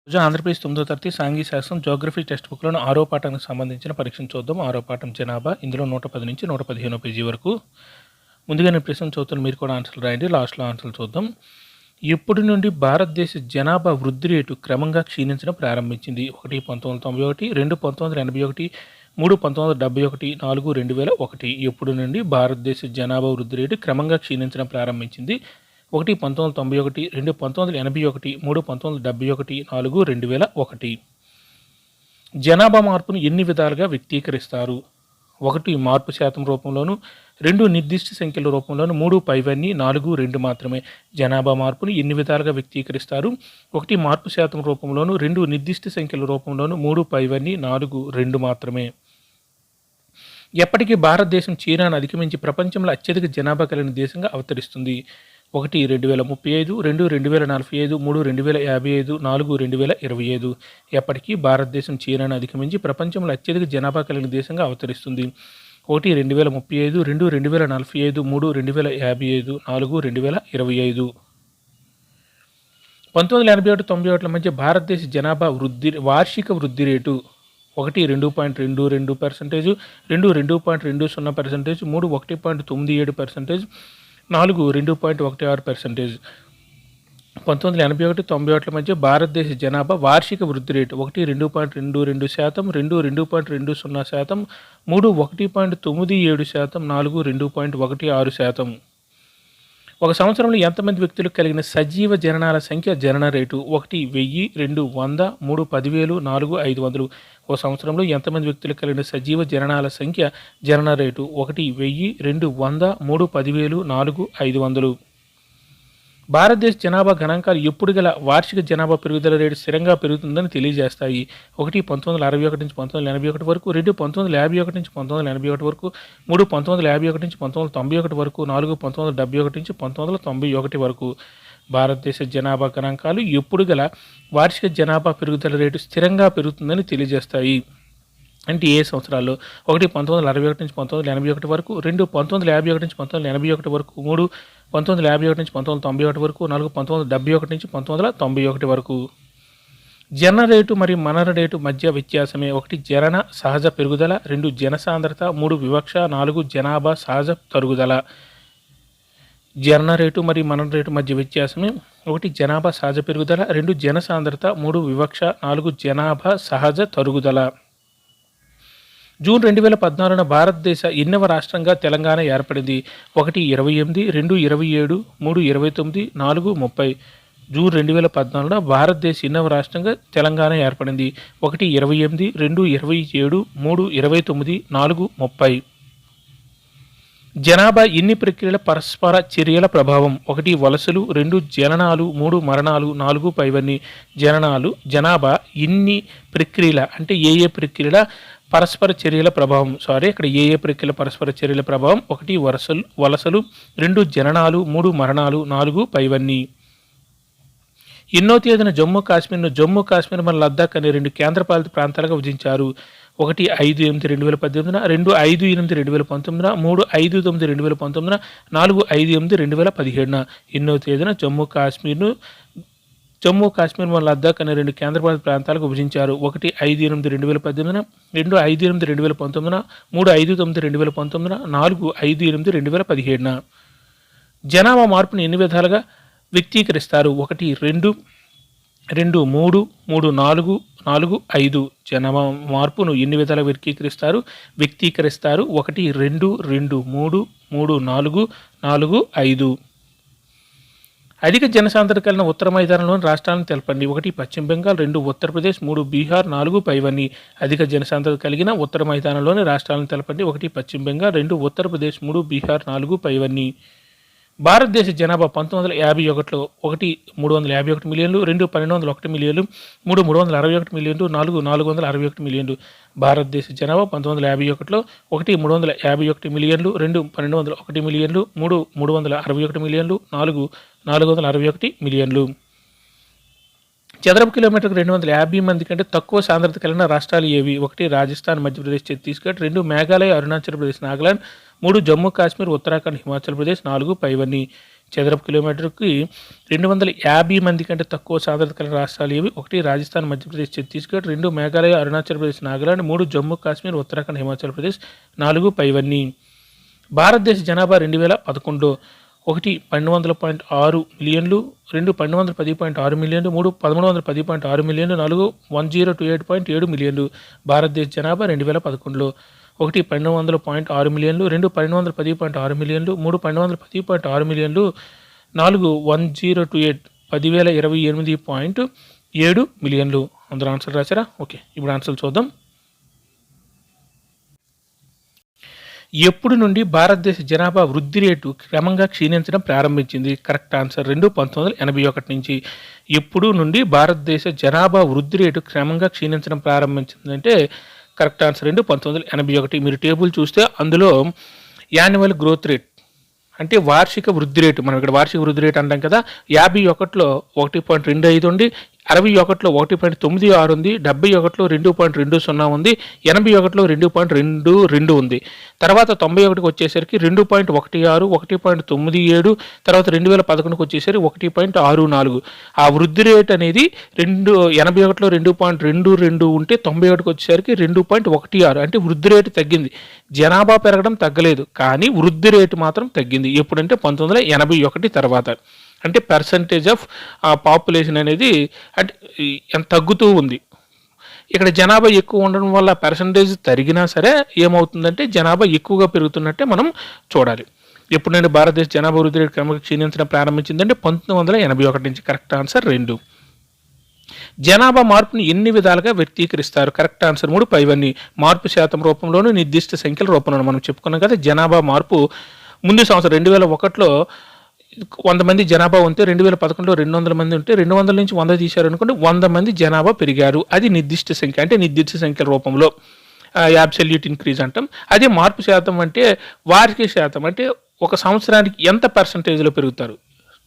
రోజు ఆంధ్రప్రదేశ్ 9వ తరగతి సాంఘిక శాస్త్రం జియోగ్రఫీ టెక్స్ట్ బుక్‌లోని 6వ పాఠానికి సంబంధించిన పరీక్షను చూద్దాం. 6వ పాఠం జనాభా. ఇందులో 110 నుంచి 115 పేజీ వరకు. ముందుగా నేను ప్రశ్న చదువుతాను, మీరు కూడా ఆన్సర్లు రాయండి. లాస్ట్‌లో ఆన్సర్లు చూద్దాం. ఎప్పటి నుండి భారతదేశ జనాభా వృద్ధి రేటు క్రమంగా క్షీణించడం ప్రారంభించింది? 1 1991, 2 1981, 3 1971, 4 2001. ఎప్పుడు నుండి భారతదేశ జనాభా వృద్ధి రేటు క్రమంగా క్షీణించడం ప్రారంభించింది? 1 1991, 2 1981, 3 1971, 4 2001. జనాభా మార్పును ఎన్ని విధాలుగా వ్యక్తీకరిస్తారు? 1 మార్పు శాతం రూపంలోను, 2 నిర్దిష్ట సంఖ్యల రూపంలోను, 3 పైవన్నీ, 4 2 మాత్రమే. జనాభా మార్పును ఎన్ని విధాలుగా వ్యక్తీకరిస్తారు? 1 మార్పు శాతం రూపంలోను, 2 నిర్దిష్ట సంఖ్యల రూపంలోను, 3 పైవన్నీ, 4 2 మాత్రమే. ఎప్పటికీ భారతదేశం చైనాను అధిగమించి ప్రపంచంలో అత్యధిక జనాభా కలిగిన దేశంగా అవతరిస్తుంది? 1 2035, 2 2045, 3 2055, 4 2025. ఎప్పటికీ భారతదేశం చైనాను అధిగమించి ప్రపంచంలో అత్యధిక జనాభా కలిగిన దేశంగా అవతరిస్తుంది? 1 2035, 2 2045, 3 2055, 4 2025. 1981-91 మధ్య భారతదేశ జనాభా వార్షిక వృద్ధి రేటు: 1 2.22%, 2 2.20%, 3 1.97%, 4 2.16%. 1981-91 మధ్య భారతదేశ జనాభా వార్షిక వృద్ధి రేటు: 1 2.22%, 2 2.20%, 3 1.97%, 4 2.16%. ఒక సంవత్సరంలో ఎంతమంది వ్యక్తులకు కలిగిన సజీవ జననాల సంఖ్య జనన రేటు? 1 1000, 2 100, 3 10,000, 4 500. ఒక సంవత్సరంలో ఎంతమంది వ్యక్తులకు కలిగిన సజీవ జననాల సంఖ్య జనన రేటు? 1 1000, 2 100, 3 10,000, 4 500. భారతదేశ జనాభా గణాంకాలు ఎప్పుడు గల వార్షిక జనాభా పెరుగుదల రేటు స్థిరంగా పెరుగుతుందని తెలియజేస్తాయి? 1 1961 నుంచి 1981 వరకు, 2 1951 నుంచి 1981 వరకు, 3 1951 నుంచి 1991 వరకు, 4 1971 నుంచి 1991 వరకు. భారతదేశ జనాభా గణాంకాలు ఎప్పుడు గల వార్షిక జనాభా పెరుగుదల రేటు స్థిరంగా పెరుగుతుందని తెలియజేస్తాయి అంటే ఏ సంవత్సరాల్లో? 1 1961 నుంచి 1981 వరకు, 2 1951 నుంచి 1981 వరకు, 3 1951 నుంచి 1991 వరకు, 4 1971 నుంచి 1991 వరకు. జనన రేటు మరియు మనన రేటు మధ్య వ్యత్యాసమే: 1 జనన సహజ పెరుగుదల, 2 జనసాంద్రత, 3 వివక్ష, 4 జనాభా సహజ తరుగుదల. జనన రేటు మరియు మనన రేటు మధ్య వ్యత్యాసమే: 1 జనాభా సహజ పెరుగుదల, 2 జనసాంద్రత, 3 వివక్ష, 4 జనాభా సహజ తరుగుదల. జూన్ 2014న భారతదేశ ఎన్నవ రాష్ట్రంగా తెలంగాణ ఏర్పడింది? 1 28, 2 27, 3 29, 4 30. జూన్ 2014న భారతదేశ ఎన్నవ రాష్ట్రంగా తెలంగాణ ఏర్పడింది? 1 28, 2 27, 3 29, 4 30. జనాభా ఎన్ని ప్రక్రియల పరస్పర చర్యల ప్రభావం? 1 వలసలు, 2 జననాలు, 3 మరణాలు, 4 పైవన్నీ. జనాభా ఎన్ని ప్రక్రియల అంటే ఏ ప్రక్రియల పరస్పర చర్యల ప్రభావం? ఇక్కడ ఏ ప్రక్రియల పరస్పర చర్యల ప్రభావం? 1 వలసలు, 2 జననాలు, 3 మరణాలు, 4 పైవన్నీ. ఎన్నో తేదీన జమ్మూ కాశ్మీర్ మరియు లద్దాఖ్ అనే 2 కేంద్రపాలిత ప్రాంతాలుగా విభజించారు? 1 5/8/2018, 2 5/8/2019, 3 5/9/2019, 4 5/8/2017. ఎన్నో తేదీన జమ్మూ కాశ్మీర్ మరియు లద్దాఖ్ అనే 2 కేంద్రపాలిత ప్రాంతాలకు విభజించారు? 1 5/8/2018, 2 5/8/2019, 3 5/9/2019, 4 5/8/2017. జనాభా మార్పును ఎన్ని విధాలుగా వ్యక్తీకరిస్తారు? 1 2, 2 3, 3 4, 4 5. జనాభా మార్పును ఎన్ని విధాలుగా వ్యక్తీకరిస్తారు? 1 2, 2 3, 3 4, 4 5. అధిక జనసాంద్రత కలిగిన ఉత్తర మైదానంలోని రాష్ట్రాలను తెలపండి. 1 పశ్చిమ బెంగాల్, 2 ఉత్తరప్రదేశ్, 3 బీహార్, 4 పైవన్నీ. అధిక జనసాంద్రత కలిగిన ఉత్తర మైదానంలోని రాష్ట్రాలను తెలపండి. 1 పశ్చిమ బెంగాల్, 2 ఉత్తరప్రదేశ్, 3 బీహార్, 4 పైవన్నీ. భారతదేశ జనాభా 1951లో: 1 351 మిలియన్లు, 2 1201 మిలియన్లు, 3 361 మిలియన్లు, 4 461 మిలియన్లు. భారతదేశ జనాభా 1951లో: 1 351 మిలియన్లు, 2 1201 మిలియన్లు, 3 361 మిలియన్లు, 4 461 మిలియన్లు. చదరపు కిలోమీటర్కు 250 మంది కంటే తక్కువ సాంద్రత కలిగిన రాష్ట్రాలు ఏవి? 1 రాజస్థాన్, మధ్యప్రదేశ్, ఛత్తీస్గఢ్. 2 మేఘాలయ, అరుణాచల్ ప్రదేశ్, నాగాలాండ్. 3 జమ్మూ కాశ్మీర్, ఉత్తరాఖండ్, హిమాచల్ ప్రదేశ్. 4 పైవన్నీ. చదరపు కిలోమీటర్కి 250 మంది కంటే తక్కువ సాంద్రత కలిగిన రాష్ట్రాలు ఏవి? 1 రాజస్థాన్, మధ్యప్రదేశ్, ఛత్తీస్గఢ్. 2 మేఘాలయ, అరుణాచల్ ప్రదేశ్, నాగాలాండ్. 3 జమ్మూ కాశ్మీర్, ఉత్తరాఖండ్, హిమాచల్ ప్రదేశ్. 4 పైవన్నీ. భారతదేశ జనాభా 2011 1 1200.6 మిలియన్లు, 2 1210.6 మిలియన్లు, 3 1310.6 మిలియన్లు, 4 1028.7 మిలియన్లు. భారతదేశ జనాభా 2011 1 1200.6 మిలియన్లు, 2 1210.6 మిలియన్లు, 3 1210.6 మిలియన్లు, 4 1028.7 మిలియన్లు. అందరూ ఆన్సర్ రాశారా? ఓకే, ఇప్పుడు ఆన్సర్ చూద్దాం. ఎప్పుడు నుండి భారతదేశ జనాభా వృద్ధి రేటు క్రమంగా క్షీణించడం ప్రారంభించింది? కరెక్ట్ ఆన్సర్ 2 1981 నుంచి. ఎప్పుడు నుండి భారతదేశ జనాభా వృద్ధి రేటు క్రమంగా క్షీణించడం ప్రారంభించిందంటే కరెక్ట్ ఆన్సర్ 2 1981. మీరు టేబుల్ చూస్తే అందులో యాన్యువల్ గ్రోత్ రేట్ అంటే వార్షిక వృద్ధి రేటు, మనం ఇక్కడ వార్షిక వృద్ధి రేటు అంటాం కదా, 51లో 1.25 ఉండి, 61లో 1.96 ఉంది, 71లో 2.20 ఉంది, 81లో 2.22 ఉంది. తర్వాత 91కి వచ్చేసరికి 2.16, 1.97, తర్వాత 2011కి వచ్చేసరికి 1.64. ఆ వృద్ధి రేట్ అనేది 81లో 2.22 ఉంటే 91కి వచ్చేసరికి 2.16. అంటే వృద్ధి రేటు తగ్గింది. జనాభా పెరగడం తగ్గలేదు, కానీ వృద్ధి రేటు మాత్రం తగ్గింది. ఎప్పుడంటే 1981 తర్వాత. అంటే పర్సంటేజ్ ఆఫ్ పాపులేషన్ అనేది అంటే ఎంత తగ్గుతూ ఉంది. ఇక్కడ జనాభా ఎక్కువ ఉండడం వల్ల పర్సంటేజ్ తరిగినా సరే ఏమవుతుందంటే జనాభా ఎక్కువగా పెరుగుతున్నట్టే మనం చూడాలి. ఎప్పుడు నేను భారతదేశ జనాభా వృద్ధి రేటు క్రమంగా క్షీణించడం ప్రారంభించిందంటే 1981 నుంచి. Correct answer 2. జనాభా మార్పుని ఎన్ని విధాలుగా వ్యక్తీకరిస్తారు? కరెక్ట్ ఆన్సర్ 3 పైవన్నీ. మార్పు శాతం రూపంలోనూ, నిర్దిష్ట సంఖ్యల రూపంలోనూ. మనం చెప్పుకున్నాం కదా, జనాభా మార్పు ముందు సంవత్సరం 2001లో 100 మంది జనాభా ఉంటే 2011లో 200 మంది ఉంటే 200 నుంచి 100 తీశారు అనుకోండి, 100 మంది జనాభా పెరిగారు. అది నిర్దిష్ట సంఖ్య, అంటే నిర్దిష్ట సంఖ్యల రూపంలో యాబ్సల్యూట్ ఇంక్రీజ్ అంటాం. అదే మార్పు శాతం అంటే వార్షిక శాతం, అంటే ఒక సంవత్సరానికి ఎంత పర్సంటేజ్లో పెరుగుతారు?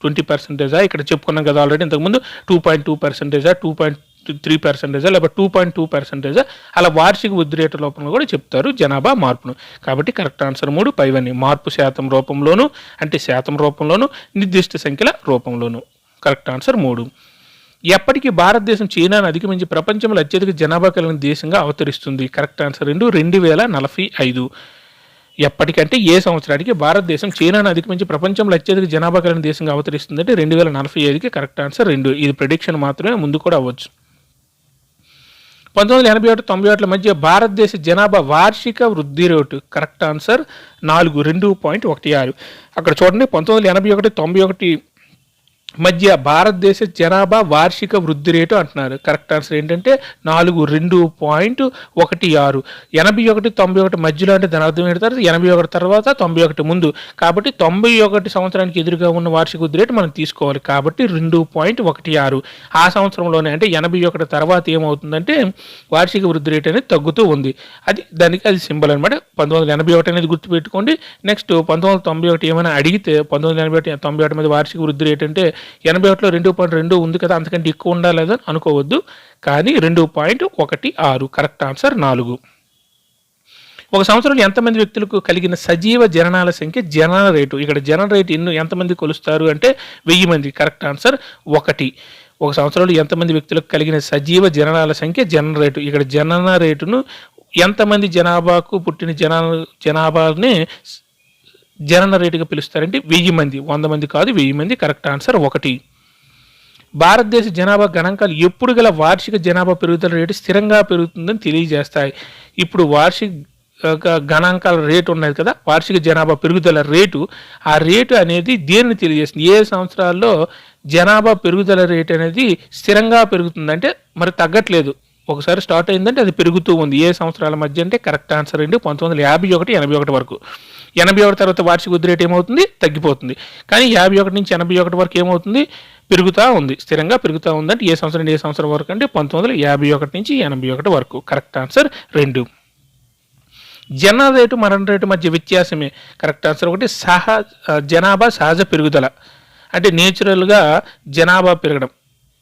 20%, ఇక్కడ చెప్పుకున్నాం కదా ఆల్రెడీ ఇంతకుముందు, 2.2%, 2.3%, లేకపోతే 2.2%, అలా వార్షిక వృద్ధి రేటు రూపంలో కూడా చెప్తారు జనాభా మార్పును. కాబట్టి కరెక్ట్ ఆన్సర్ 3 పైవన్నీ. మార్పు శాతం రూపంలోను, అంటే శాతం రూపంలోను, నిర్దిష్ట సంఖ్యల రూపంలోను. Correct answer 3. ఎప్పటికీ భారతదేశం చైనాను అధిగమించి ప్రపంచంలో అత్యధిక జనాభా కలిగిన దేశంగా అవతరిస్తుంది? Correct answer 2 2045. ఎప్పటికంటే ఏ సంవత్సరానికి భారతదేశం చైనాను అధిగమించి ప్రపంచంలో అత్యధిక జనాభా కలిగిన దేశంగా అవతరిస్తుందంటే 2045కి. Correct answer 2. ఇది ప్రెడిక్షన్ మాత్రమే, ముందు కూడా అవ్వచ్చు. 1981-91 మధ్య భారతదేశ జనాభా వార్షిక వృద్ధి రేటు? Correct answer 4 2.16. అక్కడ చూడండి, 1981-91 మధ్య భారతదేశ జనాభా వార్షిక వృద్ధి రేటు అంటున్నారు. కరెక్ట్ ఆన్సర్ ఏంటంటే 4 2.16. 81-91 మధ్యలో అంటే దాని అర్థం ఏంటారు, 81 తర్వాత 91 ముందు. కాబట్టి 91 సంవత్సరానికి ఎదురుగా ఉన్న వార్షిక వృద్ధి రేటు మనం తీసుకోవాలి. కాబట్టి 2.16. ఆ సంవత్సరంలోనే అంటే 81 తర్వాత ఏమవుతుందంటే వార్షిక వృద్ధి రేటు అనేది తగ్గుతూ ఉంది. అది సింబల్ అనమాట. 1981 అనేది గుర్తుపెట్టుకోండి. నెక్స్ట్ 1991 ఏమైనా అడిగితే 1991 మీద వార్షిక వృద్ధి రేటు అంటే 81లో 2.2 ఉంది కదా, అంతకంటే ఎక్కువ ఉండాలేదని అనుకోవద్దు. కానీ 2.16. Correct answer 4. ఒక సంవత్సరంలో ఎంతమంది వ్యక్తులకు కలిగిన సజీవ జననాల సంఖ్య? జనన రేటు. ఇక్కడ జనన రేటు ఎంతమంది కొలుస్తారు అంటే 1000 మంది. Correct answer 1. ఒక సంవత్సరంలో ఎంతమంది వ్యక్తులకు కలిగిన సజీవ జననాల సంఖ్య? జనన రేటు. ఇక్కడ జనన రేటును ఎంతమంది జనాభాకు పుట్టిన జనాభాని జనన రేటుగా పిలుస్తారంటే 1000 మంది. 100 మంది కాదు, 1000 మంది. Correct answer 1. భారతదేశ జనాభా గణాంకాలు ఎప్పుడు గల వార్షిక జనాభా పెరుగుదల రేటు స్థిరంగా పెరుగుతుందని తెలియజేస్తాయి? ఇప్పుడు వార్షిక గణాంకాల రేటు ఉన్నది కదా, వార్షిక జనాభా పెరుగుదల రేటు, ఆ రేటు అనేది దేన్ని తెలియజేస్తుంది? ఏ సంవత్సరాల్లో జనాభా పెరుగుదల రేటు అనేది స్థిరంగా పెరుగుతుందంటే మరి తగ్గట్లేదు, ఒకసారి స్టార్ట్ అయిందంటే అది పెరుగుతూ ఉంది. ఏ సంవత్సరాల మధ్య అంటే కరెక్ట్ ఆన్సర్ అండి 1951-81 వరకు. 81 తర్వాత వార్షిక వృద్ధి రేటు ఏమవుతుంది? తగ్గిపోతుంది. కానీ 51 నుంచి 81 వరకు ఏమవుతుంది? పెరుగుతూ ఉంది, స్థిరంగా పెరుగుతూ ఉందంటే ఏ సంవత్సరం వరకు అంటే 1951 నుంచి 81 వరకు. Correct answer 2. జనన రేటు మరణ రేటు మధ్య వ్యత్యాసమే? Correct answer 1. జనాభా సహజ పెరుగుదల, అంటే నేచురల్గా జనాభా పెరగడం.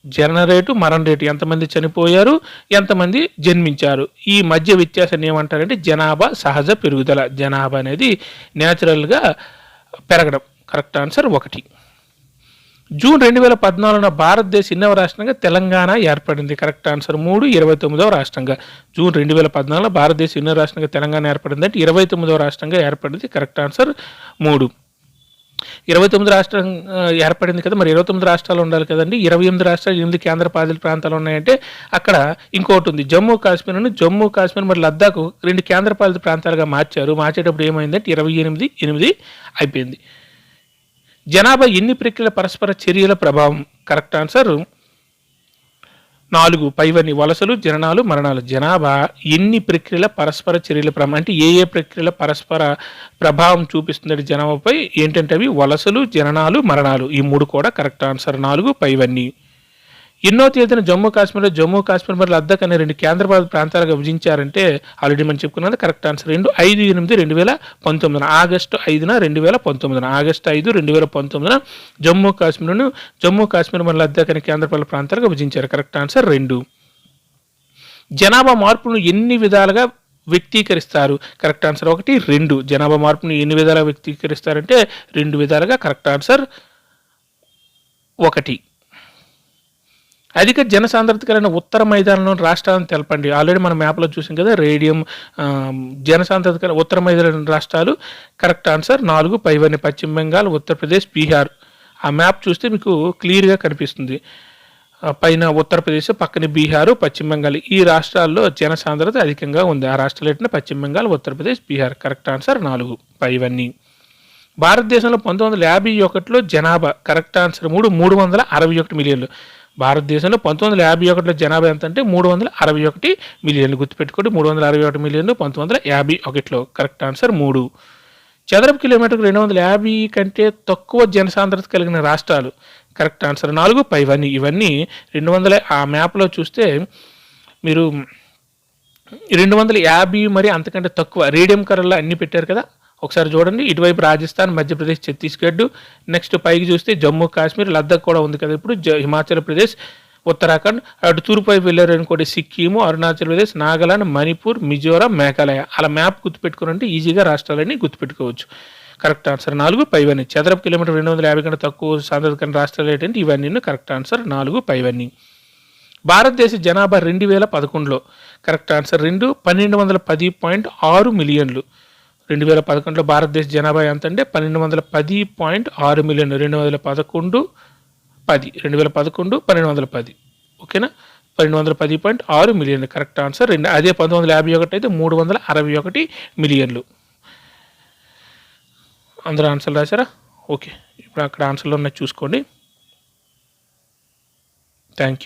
జనన రేటు, మరణ రేటు, ఎంతమంది చనిపోయారు, ఎంతమంది జన్మించారు, ఈ మధ్య వ్యత్యాసాన్ని ఏమంటారంటే జనాభా సహజ పెరుగుదల. జనాభా అనేది న్యాచురల్గా పెరగడం. Correct answer 1. జూన్ 2014 భారతదేశ ఎన్నవ రాష్ట్రంగా తెలంగాణ ఏర్పడింది. Correct answer 3. 29వ రాష్ట్రంగా. జూన్ 2014 భారతదేశ ఎన్నో రాష్ట్రంగా తెలంగాణ ఏర్పడింది అంటే 29వ రాష్ట్రంగా ఏర్పడింది. Correct answer 3. 29 రాష్ట్రం ఏర్పడింది కదా, మరి 29 రాష్ట్రాలు ఉండాలి కదండి. 28 రాష్ట్రాలు, 8 కేంద్ర పాలిత ప్రాంతాలు ఉన్నాయంటే అక్కడ ఇంకోటి ఉంది, జమ్మూ కాశ్మీర్ మరి లద్దాఖ్ 2 కేంద్ర పాలిత ప్రాంతాలుగా మార్చేటప్పుడు ఏమైందంటే 28 అయిపోయింది. జనాభా ఎన్ని ప్రక్రియల పరస్పర చర్యల ప్రభావం. Correct answer 4. పైవన్నీ వలసలు, జననాలు, మరణాలు. జనాభా ఎన్ని ప్రక్రియల పరస్పర చర్యల ప్రభావం అంటే ఏ ప్రక్రియల పరస్పర ప్రభావం చూపిస్తుంది జనాభాపై ఏంటంటే అవి వలసలు, జననాలు, మరణాలు. ఈ 3 కూడా కరెక్ట్ ఆన్సర్ 4. పైవన్నీ. ఎన్నో తేదీన జమ్మూ కాశ్మీర్ మరి లద్దాఖ్ అనే 2 కేంద్రపాలిత ప్రాంతాలుగా విభజించారంటే ఆల్రెడీ మనం చెప్పుకున్నది. Correct answer 2. 5/8/2019 ఆగస్టు 5న 2019 ఆగస్టు 5, 2019 జమ్మూ కాశ్మీర్ మరి లద్దాఖ్ అనే కేంద్రపాలిత ప్రాంతాలుగా విభజించారు. Correct answer 2. జనాభా మార్పును ఎన్ని విధాలుగా వ్యక్తీకరిస్తారు. Correct answer 1, 2. జనాభా మార్పును ఎన్ని విధాలుగా వ్యక్తీకరిస్తారంటే 2 విధాలుగా. Correct answer 1. అధిక జనసాంద్రత కలిగిన ఉత్తర మైదానంలోని రాష్ట్రాలను తెలపండి. ఆల్రెడీ మనం మ్యాప్లో చూసాం కదా, రేడియం జనసాంద్రత కలిగిన ఉత్తర మైదానం రాష్ట్రాలు. Correct answer 4. పైవన్నీ పశ్చిమ బెంగాల్, ఉత్తరప్రదేశ్, బీహార్. ఆ మ్యాప్ చూస్తే మీకు క్లియర్గా కనిపిస్తుంది. పైన ఉత్తరప్రదేశ్, పక్కన బీహారు, పశ్చిమ బెంగాల్. ఈ రాష్ట్రాల్లో జనసాంద్రత అధికంగా ఉంది. ఆ రాష్ట్రాలు ఏంటంటే పశ్చిమ బెంగాల్, ఉత్తరప్రదేశ్, బీహార్. Correct answer 4. పైవన్నీ. భారతదేశంలో 1951లో జనాభా. Correct answer 3. 361 మిలియన్లు. భారతదేశంలో 1951లో జనాభా ఎంత అంటే 361 మిలియన్లు. గుర్తుపెట్టుకోండి, 361 మిలియన్లు 1951లో. Correct answer 3. చదరపు కిలోమీటర్కు 250 కంటే తక్కువ జనసాంద్రత కలిగిన రాష్ట్రాలు. Correct answer 4. పైవన్నీ. ఇవన్నీ 200 ఆ మ్యాప్లో చూస్తే మీరు 250 మరి అంతకంటే తక్కువ రేడియం కలర్లో అన్ని పెట్టారు కదా, ఒకసారి చూడండి. ఇటువైపు రాజస్థాన్, మధ్యప్రదేశ్, ఛత్తీస్గఢ్. నెక్స్ట్ పైకి చూస్తే జమ్మూ కాశ్మీర్, లద్దాఖ్ కూడా ఉంది కదా ఇప్పుడు. హిమాచల్ ప్రదేశ్, ఉత్తరాఖండ్. అటు తూర్పు వైపు వెళ్ళారు అనుకోండి సిక్కిము, అరుణాచల్ ప్రదేశ్, నాగాలాండ్, మణిపూర్, మిజోరాం, మేఘాలయ. అలా మ్యాప్ గుర్తుపెట్టుకుని ఈజీగా రాష్ట్రాలన్నీ గుర్తుపెట్టుకోవచ్చు. Correct answer 4. పైవన్నీ. చదరపు కిలోమీటర్ 250 కంటే తక్కువ సాంద్రత కలిగిన రాష్ట్రాలు ఏంటంటే ఇవన్నీ. Correct answer 4. పైవన్నీ. భారతదేశ జనాభా 2011లో. Correct answer 2. 1210.6 మిలియన్లు. 2011లో భారతదేశ జనాభా ఎంత అంటే 1210.6 మిలియన్లు. 2011 ఓకేనా, 1210.6 మిలియన్లు. Correct answer 2. అదే 1951 అయితే 361 మిలియన్లు. అందరూ ఆన్సర్ రాశారా? ఓకే, ఇప్పుడు అక్కడ ఆన్సర్లు ఉన్నాయి చూసుకోండి. Thank you.